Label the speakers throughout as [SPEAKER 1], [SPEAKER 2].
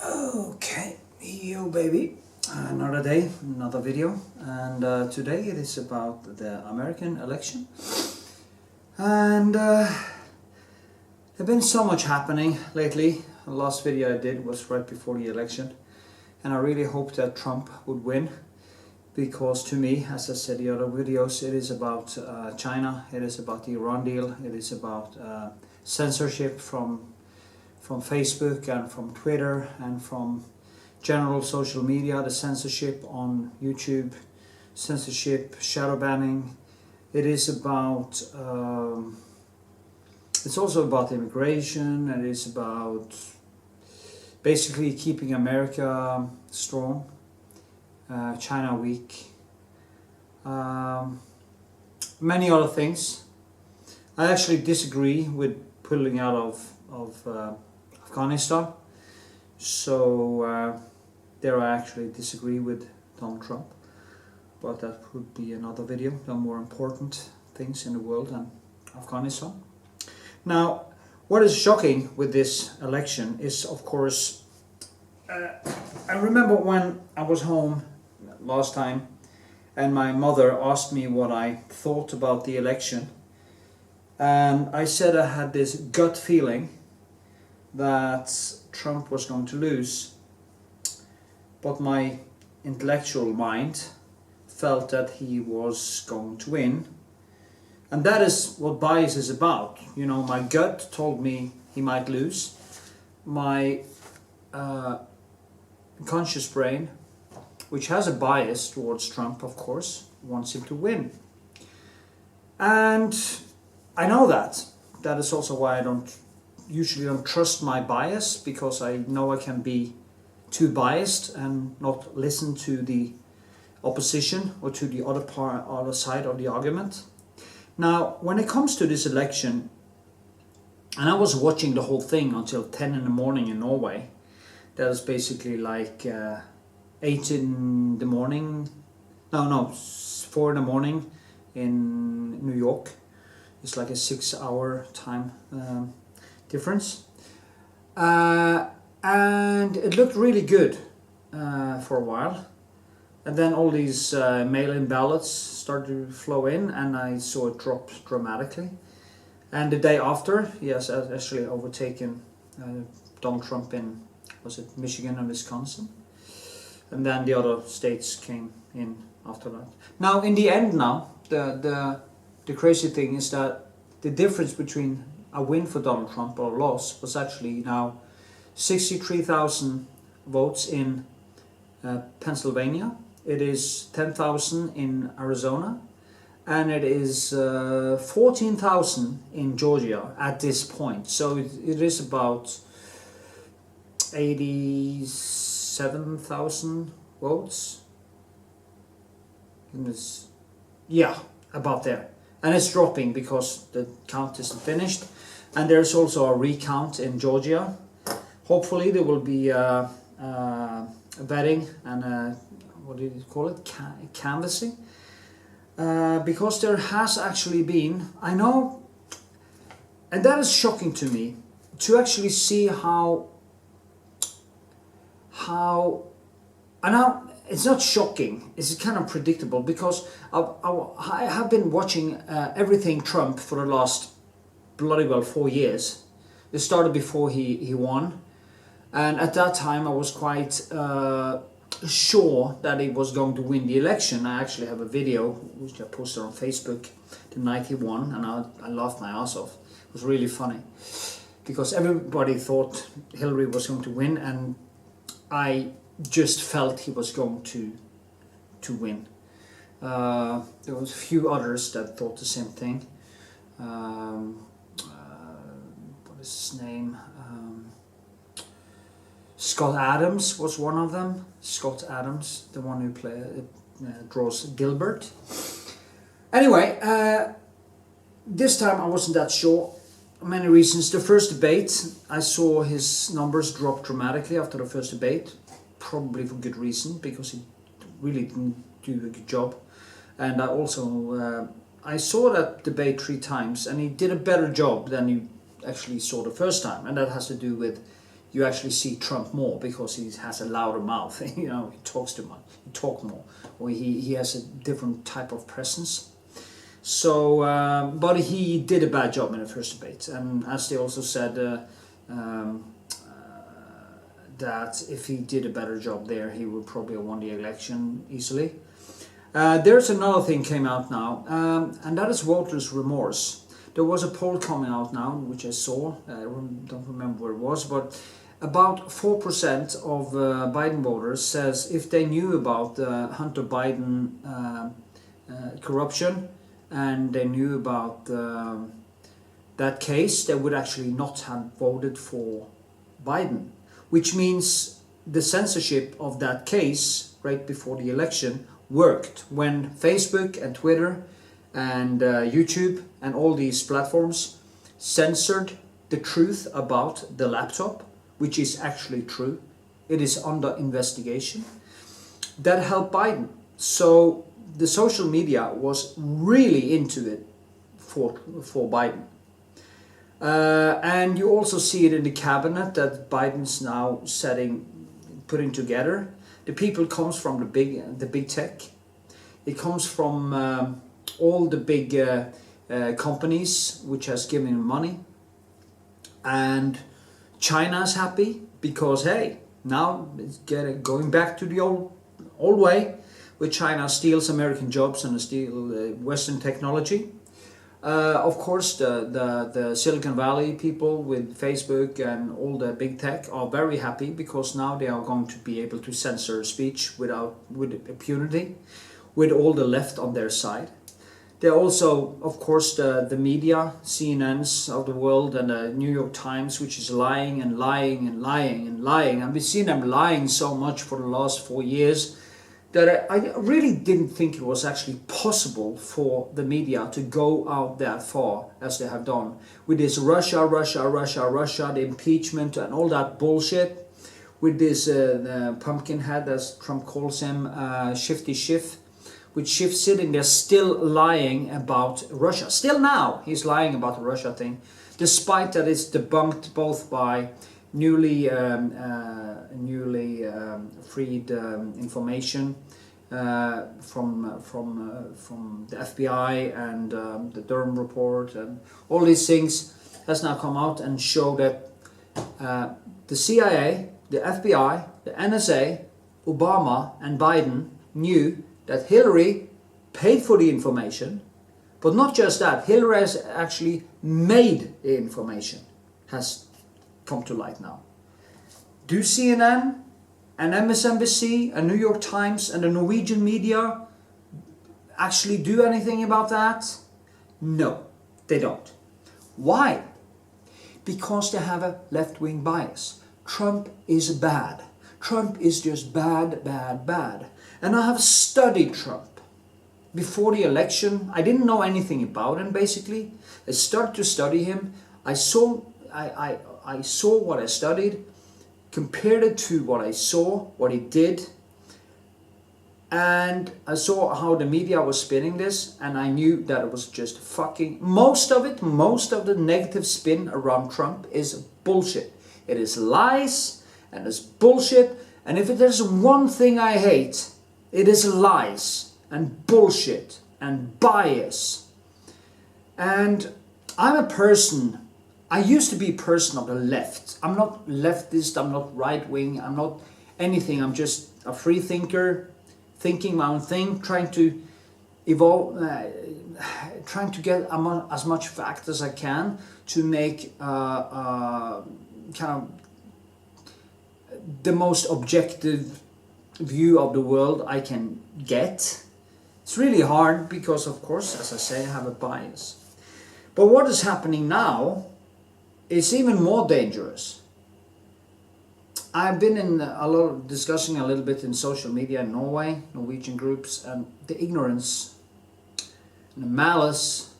[SPEAKER 1] Okay, yo baby, another day, another video, and today it is about the American election, and there have been so much happening lately. The last video I did was right before the election, and I really hoped that Trump would win, because to me, as I said in the other videos, it is about China, it is about the Iran deal, it is about censorship from Facebook and from Twitter and from general social media, the censorship on YouTube, censorship, shadow banning. It is about, it's also about immigration, and it is about basically keeping America strong, China weak, many other things. I actually disagree with pulling out of Afghanistan, so there I actually disagree with Donald Trump, but that would be another video. There are more important things in the world than Afghanistan. Now, what is shocking with this election is, of course, I remember when I was home last time and my mother asked me what I thought about the election, and I said I had this gut feeling that Trump was going to lose, but my intellectual mind felt that he was going to win. And that is what bias is about. You know, my gut told me he might lose. My conscious brain, which has a bias towards Trump, of course, wants him to win. And I know that. That is also why I usually don't trust my bias, because I know I can be too biased and not listen to the opposition or to the other side of the argument. Now, when it comes to this election, and I was watching the whole thing until 10 in the morning in Norway. That is basically like 8 in the morning, no, 4 in the morning in New York. It's like a 6-hour time difference, and it looked really good for a while, and then all these mail-in ballots started to flow in, and I saw it drop dramatically. And the day after, he has actually overtaken Donald Trump in, was it Michigan and Wisconsin, and then the other states came in after that. Now in the end, now the crazy thing is that the difference between a win for Donald Trump or a loss was actually now 63,000 votes in Pennsylvania. It is 10,000 in Arizona, and it is 14,000 in Georgia at this point. So it is about 87,000 votes. Yeah, about there. And it's dropping because the count isn't finished. And there's also a recount in Georgia. Hopefully there will be a vetting and what did you call it? Canvassing. Because there has actually been, I know, and that is shocking to me, to actually see how, and now it's not shocking, it's kind of predictable, because I have been watching everything Trump for the last bloody well 4 years. It started before he won, and at that time I was quite sure that he was going to win the election. I actually have a video which I posted on Facebook the night he won, and I laughed my ass off. It was really funny, because everybody thought Hillary was going to win, and I just felt he was going to win. There was a few others that thought the same thing. What is his name? Scott Adams was one of them. Scott Adams, the one who draws Gilbert. Anyway, this time I wasn't that sure. Many reasons. The first debate, I saw his numbers drop dramatically after the first debate. Probably for good reason, because he really didn't do a good job. And I also I saw that debate 3 times, and he did a better job than you actually saw the first time, and that has to do with you actually see Trump more because he has a louder mouth. You know, he talks too much, he talks more, or he has a different type of presence. So, but he did a bad job in the first debate, and as they also said, that if he did a better job there, he would probably have won the election easily. There's another thing came out now, and that is voters' remorse. There was a poll coming out now, which I saw, I don't remember where it was, but about 4% of Biden voters says if they knew about Hunter Biden corruption, and they knew about that case, they would actually not have voted for Biden. Which means the censorship of that case right before the election worked when Facebook and Twitter and YouTube and all these platforms censored the truth about the laptop, which is actually true. It is under investigation. That helped Biden. So the social media was really into it for Biden. And you also see it in the cabinet that Biden's now putting together. The people comes from the big tech. It comes from all the big companies which has given him money. And China's happy because hey, now it's going back to the old way, where China steals American jobs and steals Western technology. Of course, the Silicon Valley people with Facebook and all the big tech are very happy because now they are going to be able to censor speech with impunity, with all the left on their side. They're also, of course, the media, CNNs of the world and the New York Times, which is lying and lying and lying and lying. And we've seen them lying so much for the last 4 years that I really didn't think it was actually possible for the media to go out that far as they have done. With this Russia, the impeachment and all that bullshit. With this pumpkin head, as Trump calls him, Shifty Schiff. With Schiff sitting there still lying about Russia. Still now, he's lying about the Russia thing. Despite that it's debunked both by newly freed information from the FBI and the Durham report and all these things has now come out and show that the CIA, the FBI, the NSA, Obama and Biden knew that Hillary paid for the information, but not just that, Hillary has actually made the information, has come to light now. Do CNN and MSNBC and New York Times and the Norwegian media actually do anything about that? No, they don't. Why? Because they have a left-wing bias. Trump is bad. Trump is just bad, bad, bad. And I have studied Trump. Before the election, I didn't know anything about him basically. I started to study him. I saw what I studied, compared it to what I saw, what he did, and I saw how the media was spinning this, and I knew that it was just fucking, most of the negative spin around Trump is bullshit. It is lies, and it's bullshit, and if there's one thing I hate, it is lies, and bullshit, and bias. And I'm a person, I used to be a person of the left. I'm not leftist, I'm not right-wing, I'm not anything. I'm just a free thinker, thinking my own thing, trying to evolve, trying to get as much fact as I can to make kind of the most objective view of the world I can get. It's really hard because, of course, as I say, I have a bias. But what is happening now is even more dangerous. I've been in a lot of discussing a little bit in social media in Norway, Norwegian groups, and the ignorance, and the malice,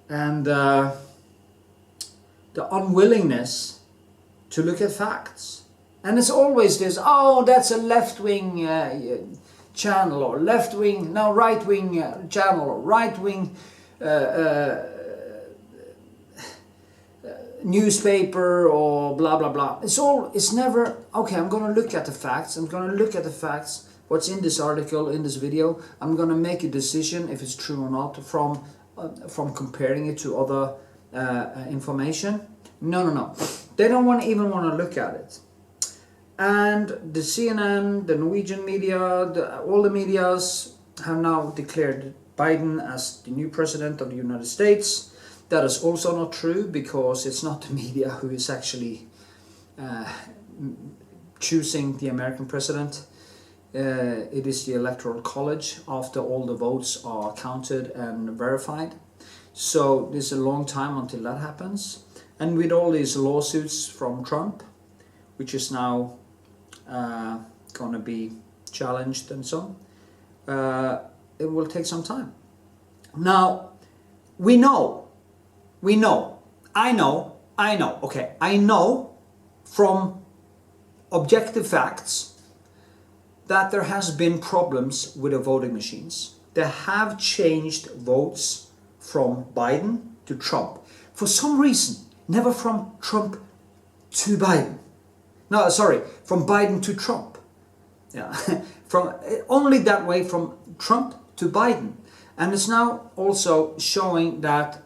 [SPEAKER 1] and the unwillingness to look at facts. And it's always this, oh, that's a left-wing channel, or left-wing, no, right-wing channel, or right-wing newspaper or blah blah blah. It's never okay. I'm gonna look at the facts. I'm gonna look at the facts. What's in this article, in this video. I'm gonna make a decision if it's true or not from comparing it to other information. No. They don't even want to look at it. And the CNN, the Norwegian media, all the medias have now declared Biden as the new president of the United States. That is also not true, because it's not the media who is actually choosing the American president. It is the Electoral College after all the votes are counted and verified. So there's a long time until that happens. And with all these lawsuits from Trump, which is now going to be challenged and so on, it will take some time. Now, I know from objective facts that there has been problems with the voting machines. They have changed votes from Biden to Trump. For some reason, never from Trump to Biden. No, sorry, from Biden to Trump. Yeah, from only that way from Trump to Biden. And it's now also showing that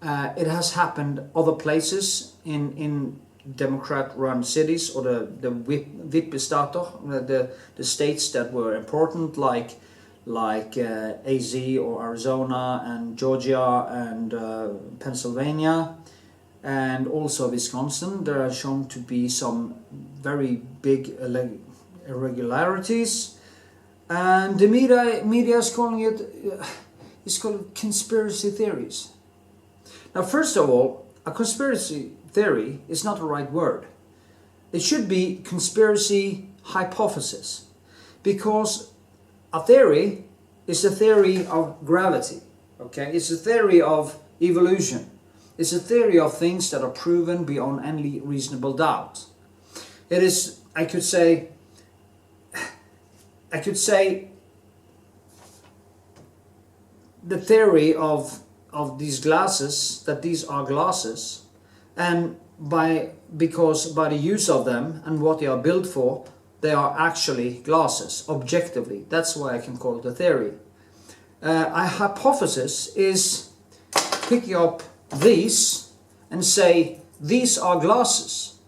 [SPEAKER 1] it has happened other places in Democrat-run cities, or the Vipestater, the states that were important, like AZ or Arizona and Georgia and Pennsylvania, and also Wisconsin. There are shown to be some very big irregularities, and the media is calling it it's called conspiracy theories. Now, first of all, a conspiracy theory is not the right word. It should be conspiracy hypothesis, because a theory is a theory of gravity. Okay, it's a theory of evolution. It's a theory of things that are proven beyond any reasonable doubt. It is, I could say the theory of these glasses, that these are glasses, and because by the use of them and what they are built for, they are actually glasses, objectively. That's why I can call it a theory. A hypothesis is picking up these and say, these are glasses.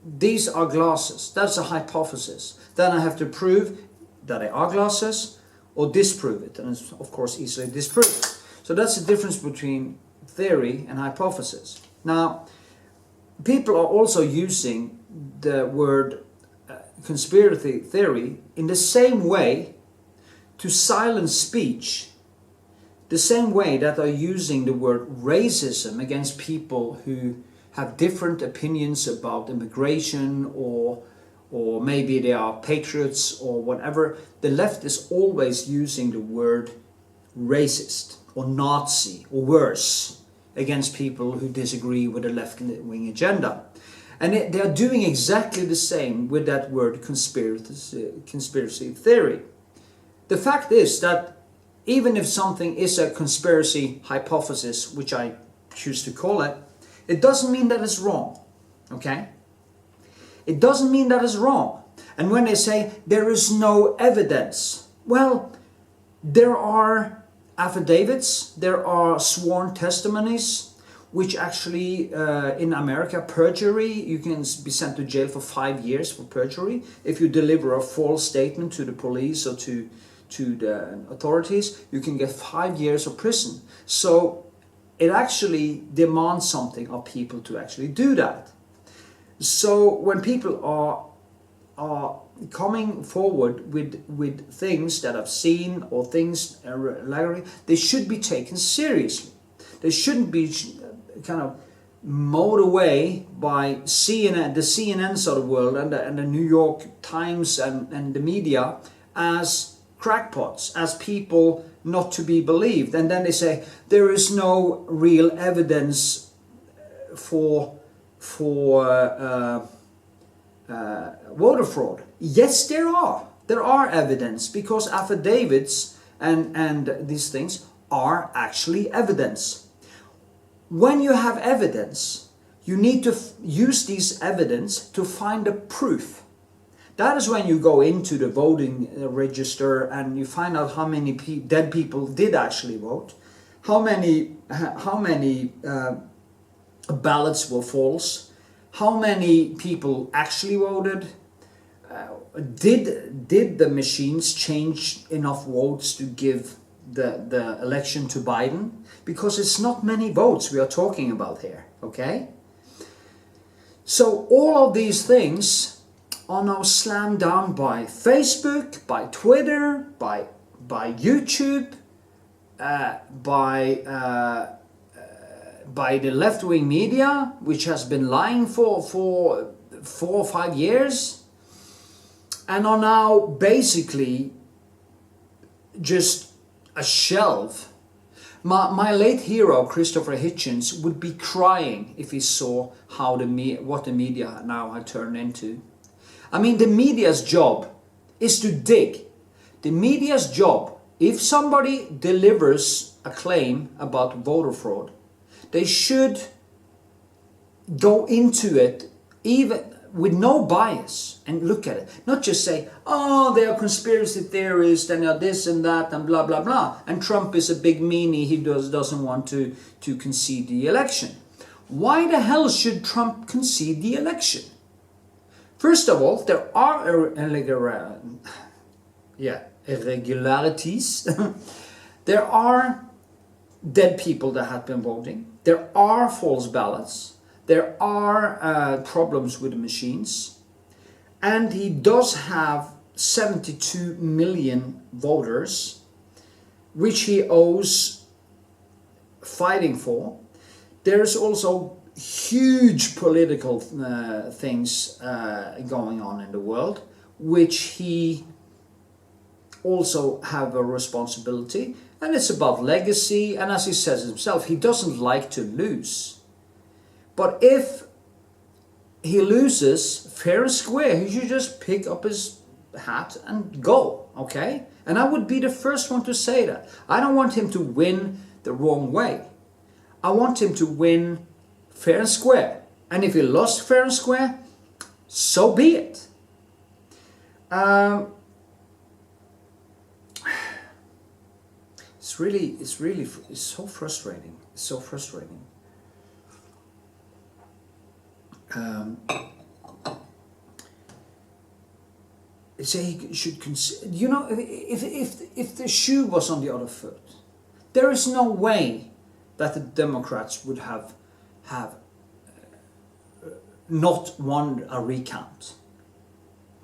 [SPEAKER 1] These are glasses. That's a hypothesis. Then I have to prove that they are glasses or disprove it. And it's, of course, easily disproved. So that's the difference between theory and hypothesis. Now, people are also using the word conspiracy theory in the same way to silence speech, the same way that they're using the word racism against people who have different opinions about immigration, or maybe they are patriots or whatever. The left is always using the word racist or Nazi or worse against people who disagree with the left-wing agenda. And they are doing exactly the same with that word conspiracy theory. The fact is that even if something is a conspiracy hypothesis, which I choose to call it, it doesn't mean that it's wrong. Okay? It doesn't mean that it's wrong. And when they say there is no evidence, well, there are affidavits, there are sworn testimonies, which actually in America, perjury, you can be sent to jail for 5 years for perjury if you deliver a false statement to the police or to the authorities. You can get 5 years of prison. So it actually demands something of people to actually do that. So when people are coming forward with things that I've seen or things they should be taken seriously. They shouldn't be kind of mowed away by CNN, the CNNs of the world, and the New York Times and the media as crackpots, as people not to be believed. And then they say there is no real evidence for voter fraud. Yes, there are. There are evidence, because affidavits and these things are actually evidence. when you have evidence, you need to use this evidence to find a proof. That is when you go into the voting register and you find out how many dead people did actually vote, how many ballots were false, how many people actually voted, did the machines change enough votes to give the election to Biden? Because it's not many votes we are talking about here, okay? So all of these things are now slammed down by Facebook, by Twitter, by YouTube, by the left-wing media, which has been lying for 4 or 5 years, and are now basically just a shelf. My late hero, Christopher Hitchens, would be crying if he saw how what the media now had turned into. I mean, the media's job is to dig. The media's job, if somebody delivers a claim about voter fraud, they should go into it even with no bias and look at it. Not just say, oh, they are conspiracy theorists and are this and that and blah, blah, blah. And Trump is a big meanie, he doesn't want to concede the election. Why the hell should Trump concede the election? First of all, there are irregularities. There are dead people that have been voting. There are false ballots. There are problems with the machines. And he does have 72 million voters, which he owes fighting for. There's also huge political things going on in the world, which he also have a responsibility. And it's about legacy, and as he says himself, he doesn't like to lose. But if he loses fair and square, he should just pick up his hat and go, okay? And I would be the first one to say that. I don't want him to win the wrong way. I want him to win fair and square. And if he lost fair and square, so be it. It's so frustrating. It's so frustrating. Say he should consider. You know, if the shoe was on the other foot, there is no way that the Democrats would have not won a recount.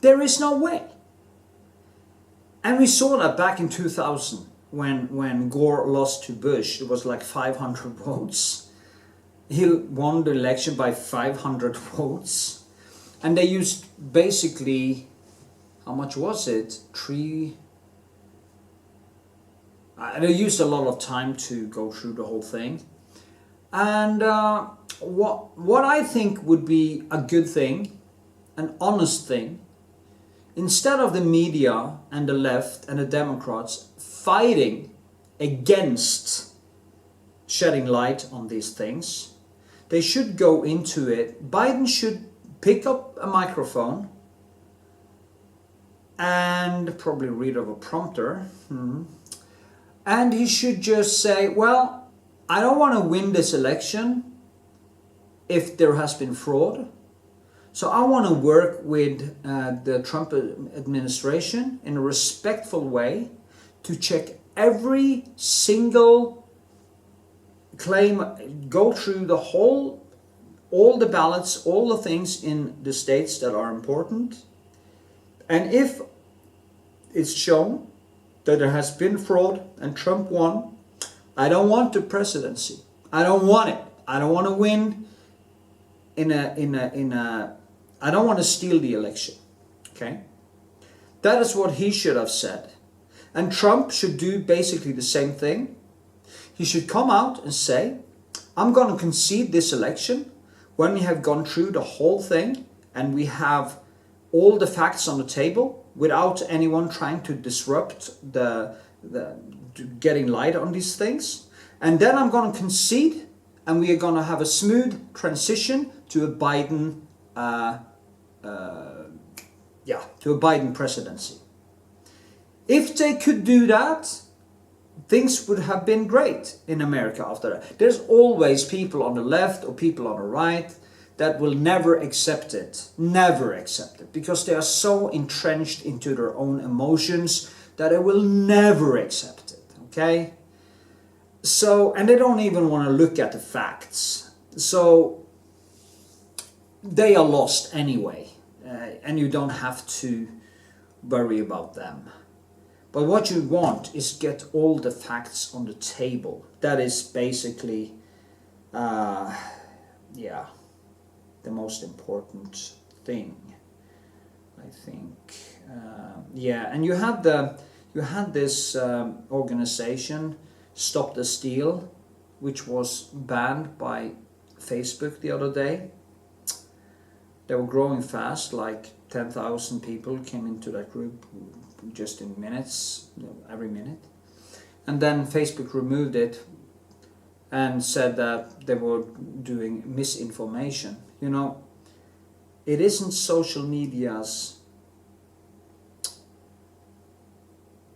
[SPEAKER 1] There is no way. And we saw that back in 2000 when Gore lost to Bush. It was like 500 votes. He won the election by 500 votes. And they used basically, how much was it? They used a lot of time to go through the whole thing. And what I think would be a good thing, an honest thing, instead of the media and the left and the Democrats fighting against shedding light on these things, they should go into it. Biden should pick up a microphone and probably read off a prompter. And he should just say, well, I don't want to win this election if there has been fraud. So I want to work with the Trump administration in a respectful way to check every single claim, go through the whole, all the ballots, all the things in the states that are important. And if it's shown that there has been fraud and Trump won, I don't want the presidency. I don't want it. I don't want to win I don't want to steal the election. Okay? That is what he should have said. And Trump should do basically the same thing. He should come out and say, I'm going to concede this election when we have gone through the whole thing and we have all the facts on the table without anyone trying to disrupt the getting light on these things. And then I'm going to concede and we are going to have a smooth transition to a Biden, to a Biden presidency. If they could do that, things would have been great in America after that. There's always people on the left or people on the right that will never accept it, because they are so entrenched into their own emotions that they will never accept it, okay? So, and they don't even want to look at the facts. So, they are lost anyway, and you don't have to worry about them. But what you want is get all the facts on the table. That is basically, the most important thing, I think. And you had this organization, Stop the Steal, which was banned by Facebook the other day. They were growing fast, like 10,000 people came into that group just in minutes, every minute. And then Facebook removed it and said that they were doing misinformation. You know, it isn't social media's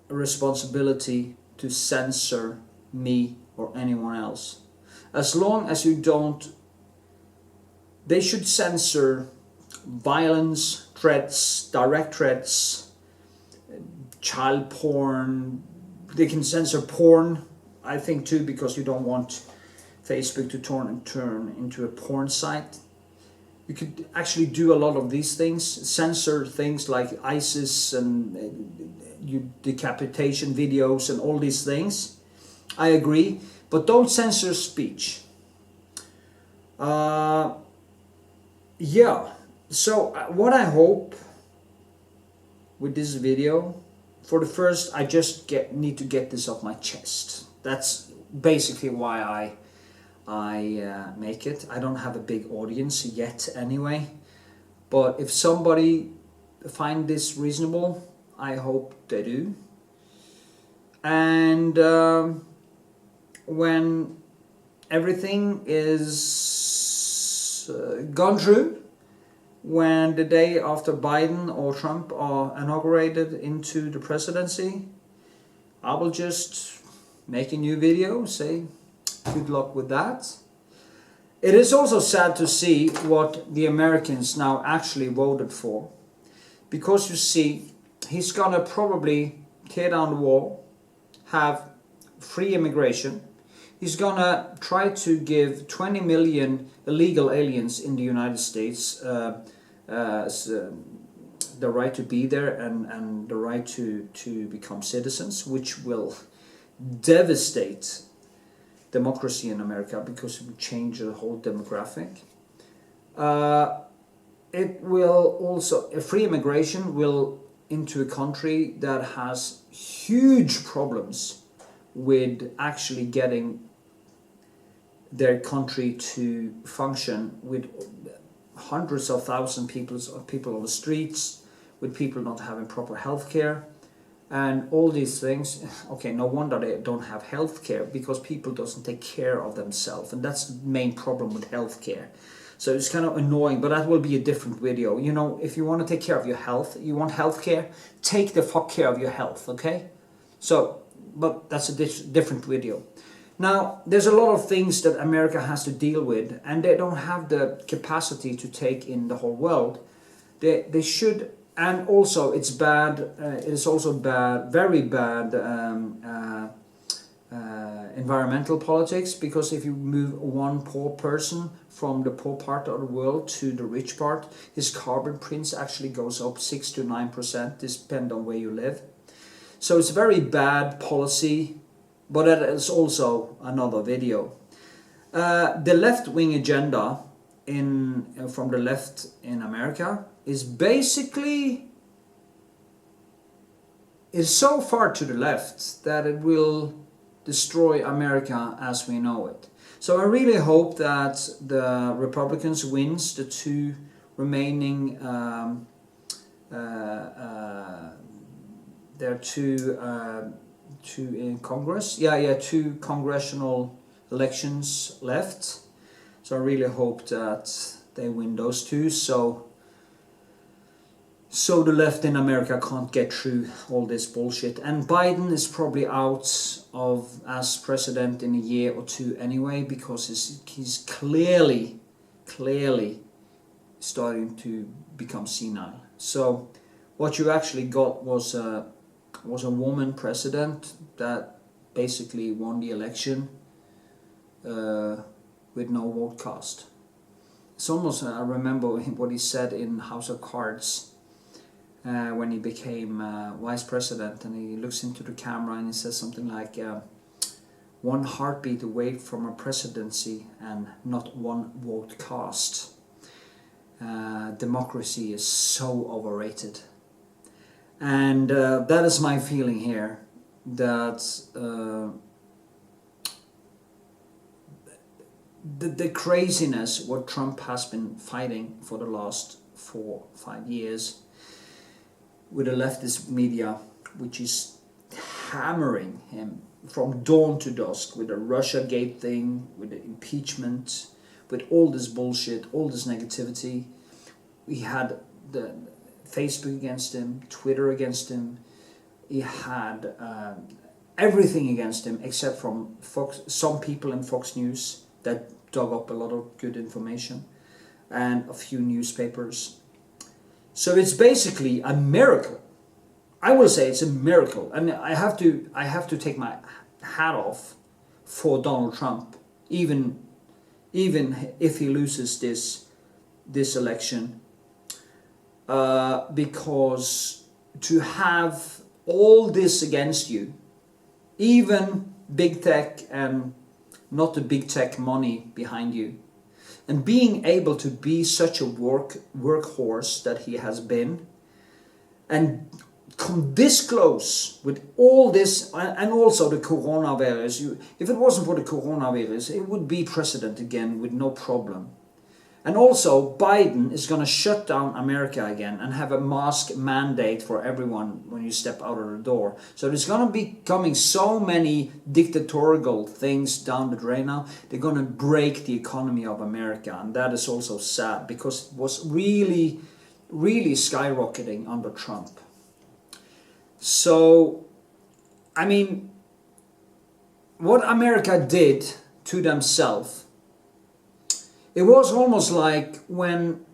[SPEAKER 1] responsibility to censor me or anyone else. As long as you don't, they should censor violence, threats, direct threats, child porn. They can censor porn, I think too, because you don't want Facebook to turn into a porn site. You could actually do a lot of these things, censor things like ISIS and decapitation videos and all these things. I agree, but don't censor speech. So what I hope with this video, for the first, I just need to get this off my chest. That's basically why I make it. I don't have a big audience yet anyway, but if somebody find this reasonable, I hope they do. And when everything is gone through, when the day after Biden or Trump are inaugurated into the presidency, I will just make a new video, say good luck with that. It is also sad to see what the Americans now actually voted for, because you see, he's gonna probably tear down the wall, have free immigration. He's gonna try to give 20 million illegal aliens in the United States the right to be there and the right to become citizens, which will devastate democracy in America because it will change the whole demographic. It will also, free immigration will into a country that has huge problems with actually getting their country to function, with hundreds of thousands of people on the streets, with people not having proper health care, and all these things. Okay, no wonder they don't have health care, because people doesn't take care of themselves, and that's the main problem with health care. So it's kind of annoying, but that will be a different video. You know, if you want to take care of your health, you want health care, take the fuck care of your health, okay? So, but that's a different video. Now, there's a lot of things that America has to deal with, and they don't have the capacity to take in the whole world. They should, and also it's bad, it is also bad, very bad environmental politics, because if you move one poor person from the poor part of the world to the rich part, his carbon print actually goes up 6 to 9%, depending on where you live. So it's very bad policy, but that is also another video. The left-wing agenda from the left in America is basically so far to the left that it will destroy America as we know it. So I really hope that the Republicans wins the two remaining there are two in Congress. Two congressional elections left. So I really hope that they win those two, so the left in America can't get through all this bullshit. And Biden is probably out of as president in a year or two anyway, because he's clearly starting to become senile. So what you actually got was a woman president that basically won the election with no vote cast. It's almost, I remember what he said in House of Cards when he became vice president, and he looks into the camera and he says something like, one heartbeat away from a presidency and not one vote cast. Democracy is so overrated. And that is my feeling here, that the craziness what Trump has been fighting for the last 4-5 years with the leftist media, which is hammering him from dawn to dusk with the Russiagate thing, with the impeachment, with all this bullshit, all this negativity. We had the Facebook against him, Twitter against him. He had everything against him except from some people in Fox News that dug up a lot of good information, and a few newspapers. So it's basically a miracle. I will say it's a miracle, and I have to take my hat off for Donald Trump, even if he loses this election, because to have all this against you, even big tech and not the big tech money behind you, and being able to be such a workhorse that he has been, and come this close with all this, and also the coronavirus. If it wasn't for the coronavirus, it would be president again with no problem. And also Biden is going to shut down America again and have a mask mandate for everyone when you step out of the door. So there's going to be coming so many dictatorial things down the drain now. They're going to break the economy of America, and that is also sad, because it was really skyrocketing under Trump. So, I mean, what America did to themselves, it was almost like when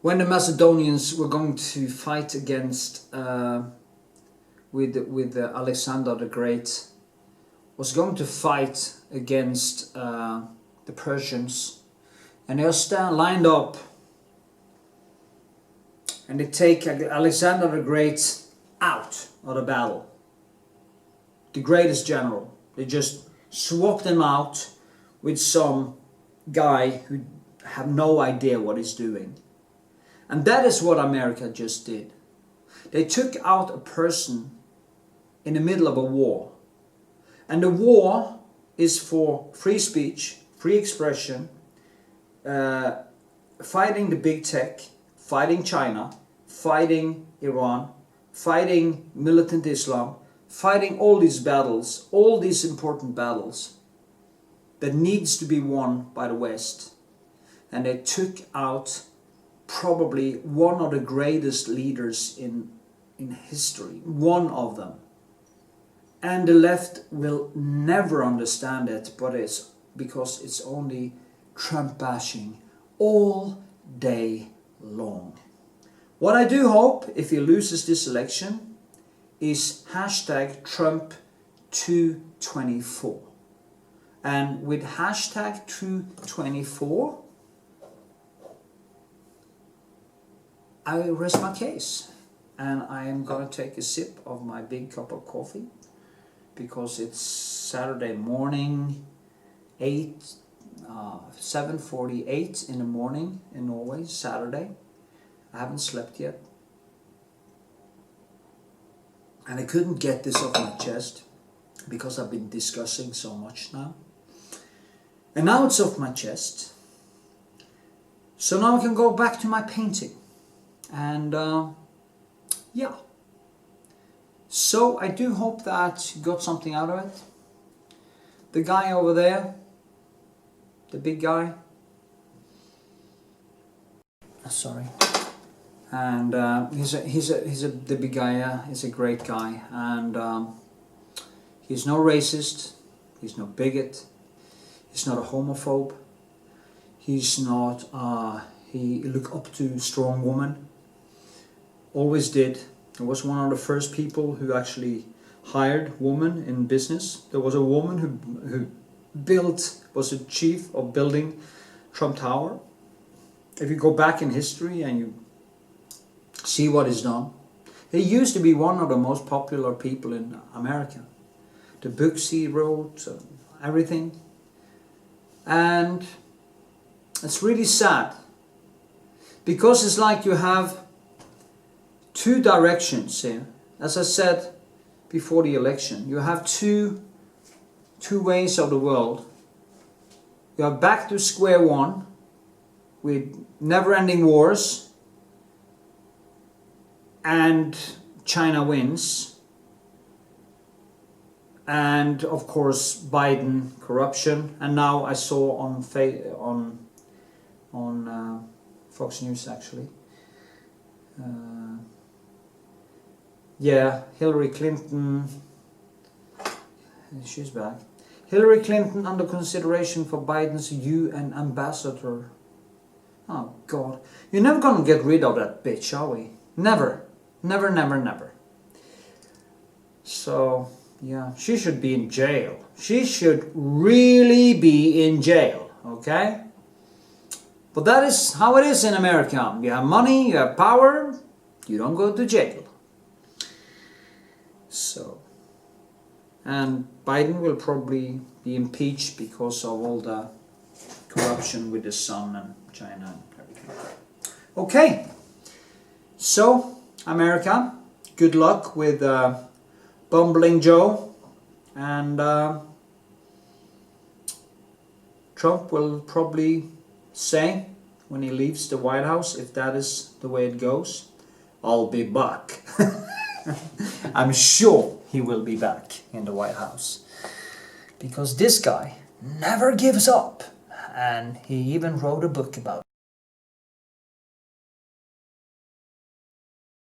[SPEAKER 1] the Macedonians were going to fight against with Alexander the Great, was going to fight against the Persians, and they are lined up, and they take Alexander the Great out of the battle. The greatest general. They just swapped him out with some guy who have no idea what he's doing. And that is what America just did. They took out a person in the middle of a war. And the war is for free speech, free expression, fighting the big tech, fighting China, fighting Iran, fighting militant Islam, fighting all these battles, all these important battles that needs to be won by the West. And they took out probably one of the greatest leaders in history, one of them. And the left will never understand it, but it's because it's only Trump bashing all day long. What I do hope, if he loses this election, is hashtag Trump 224. And with hashtag 224, I rest my case. And I am going to take a sip of my big cup of coffee, because it's Saturday morning, 7:48 in the morning in Norway, Saturday. I haven't slept yet. And I couldn't get this off my chest because I've been discussing so much now. And now it's off my chest. So now I can go back to my painting. And yeah. So I do hope that you got something out of it. The guy over there, the big guy. Sorry. And the big guy. Yeah, he's a great guy, and he's no racist. He's no bigot. He's not a homophobe. He's not. He looked up to strong women. Always did. He was one of the first people who actually hired women in business. There was a woman who was the chief of building Trump Tower. If you go back in history and you see what is done, he used to be one of the most popular people in America. The books he wrote, everything. And it's really sad, because it's like you have two directions here. As I said before the election, you have two ways of the world. You are back to square one with never-ending wars, and China wins, and of course Biden corruption. And now I saw on Fox News actually, yeah, Hillary Clinton, she's back. Hillary Clinton under consideration for Biden's UN ambassador. Oh God, you're never gonna get rid of that bitch, are we? Never, never, never, never. So yeah, she should be in jail. She should really be in jail, okay? But that is how it is in America. You have money, you have power, you don't go to jail. So, and Biden will probably be impeached because of all the corruption with the sun and China and everything. Okay, so America, good luck with Bumbling Joe, and Trump will probably say when he leaves the White House, if that is the way it goes, I'll be back. I'm sure he will be back in the White House, because this guy never gives up, and he even wrote a book about it.